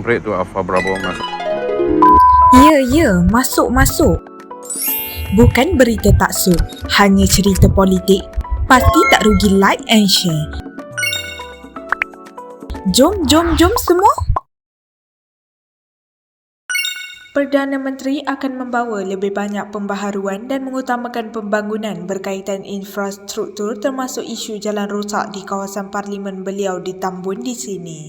Break tu Alpha Bravo masuk. Ya, masuk. Bukan berita taksub, hanya cerita politik. Pasti tak rugi like and share. Jom semua. Perdana Menteri akan membawa lebih banyak pembaharuan dan mengutamakan pembangunan berkaitan infrastruktur termasuk isu jalan rosak di kawasan parlimen beliau di Tambun di sini.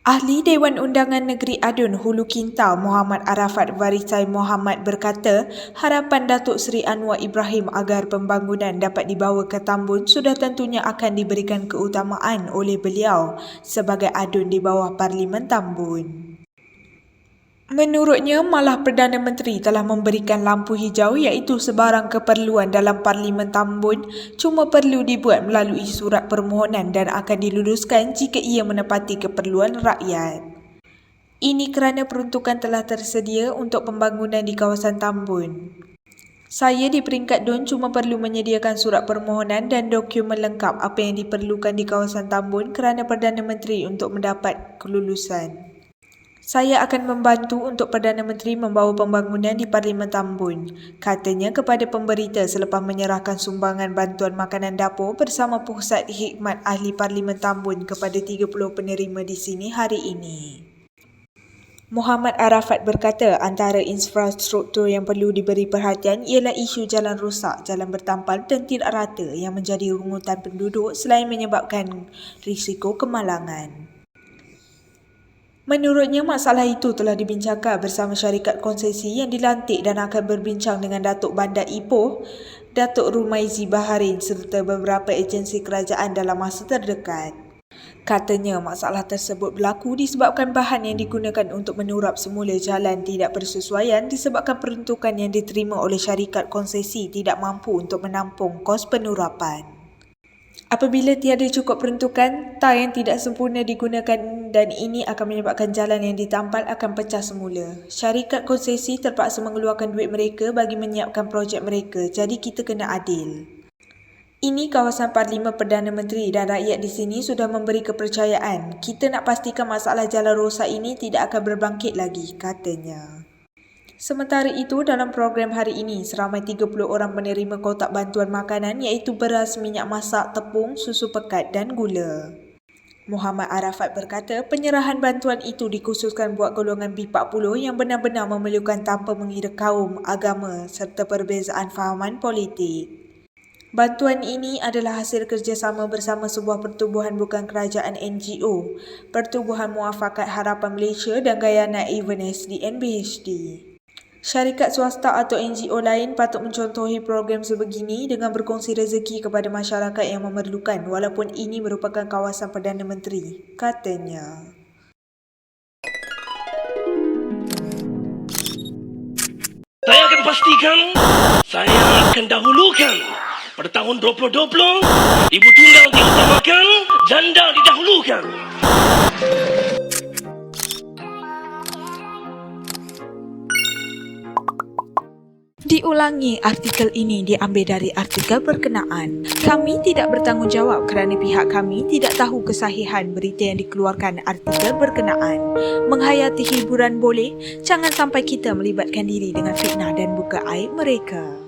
Ahli Dewan Undangan Negeri Adun Hulu Kintau Muhammad Arafat Varisai Muhammad berkata harapan Datuk Seri Anwar Ibrahim agar pembangunan dapat dibawa ke Tambun sudah tentunya akan diberikan keutamaan oleh beliau sebagai adun di bawah Parlimen Tambun. Menurutnya, malah Perdana Menteri telah memberikan lampu hijau iaitu sebarang keperluan dalam Parlimen Tambun cuma perlu dibuat melalui surat permohonan dan akan diluluskan jika ia menepati keperluan rakyat. Ini kerana peruntukan telah tersedia untuk pembangunan di kawasan Tambun. Saya di peringkat DUN cuma perlu menyediakan surat permohonan dan dokumen lengkap apa yang diperlukan di kawasan Tambun kerana Perdana Menteri untuk mendapat kelulusan. Saya akan membantu untuk Perdana Menteri membawa pembangunan di Parlimen Tambun, katanya kepada pemberita selepas menyerahkan sumbangan bantuan makanan dapur bersama Pusat Hikmat Ahli Parlimen Tambun kepada 30 penerima di sini hari ini. Muhammad Arafat berkata antara infrastruktur yang perlu diberi perhatian ialah isu jalan rosak, jalan bertampal dan tidak rata yang menjadi rungutan penduduk selain menyebabkan risiko kemalangan. Menurutnya, masalah itu telah dibincangkan bersama syarikat konsesi yang dilantik dan akan berbincang dengan Datuk Bandar Ipoh, Datuk Rumaizi Baharin serta beberapa agensi kerajaan dalam masa terdekat. Katanya, masalah tersebut berlaku disebabkan bahan yang digunakan untuk menurap semula jalan tidak bersesuaian disebabkan peruntukan yang diterima oleh syarikat konsesi tidak mampu untuk menampung kos penurapan. Apabila tiada cukup peruntukan, tar yang tidak sempurna digunakan dan ini akan menyebabkan jalan yang ditampal akan pecah semula. Syarikat konsesi terpaksa mengeluarkan duit mereka bagi menyiapkan projek mereka, jadi kita kena adil. Ini kawasan Parlimen Perdana Menteri dan rakyat di sini sudah memberi kepercayaan. Kita nak pastikan masalah jalan rosak ini tidak akan berbangkit lagi, katanya. Sementara itu, dalam program hari ini, seramai 30 orang menerima kotak bantuan makanan iaitu beras, minyak masak, tepung, susu pekat dan gula. Muhammad Arafat berkata penyerahan bantuan itu dikhususkan buat golongan B40 yang benar-benar memerlukan tanpa mengira kaum, agama serta perbezaan fahaman politik. Bantuan ini adalah hasil kerjasama bersama sebuah pertubuhan bukan kerajaan NGO, Pertubuhan Muafakat Harapan Malaysia dan Guyana Even SDN BHD. Syarikat swasta atau NGO lain patut mencontohi program sebegini dengan berkongsi rezeki kepada masyarakat yang memerlukan walaupun ini merupakan kawasan Perdana Menteri, katanya. Saya akan pastikan, saya akan dahulukan. Pada tahun 2020, ibu tunggal diutamakan, janda didahulukan. Diulangi, artikel ini diambil dari artikel berkenaan. Kami tidak bertanggungjawab kerana pihak kami tidak tahu kesahihan berita yang dikeluarkan artikel berkenaan. Menghayati hiburan boleh, jangan sampai kita melibatkan diri dengan fitnah dan buka aib mereka.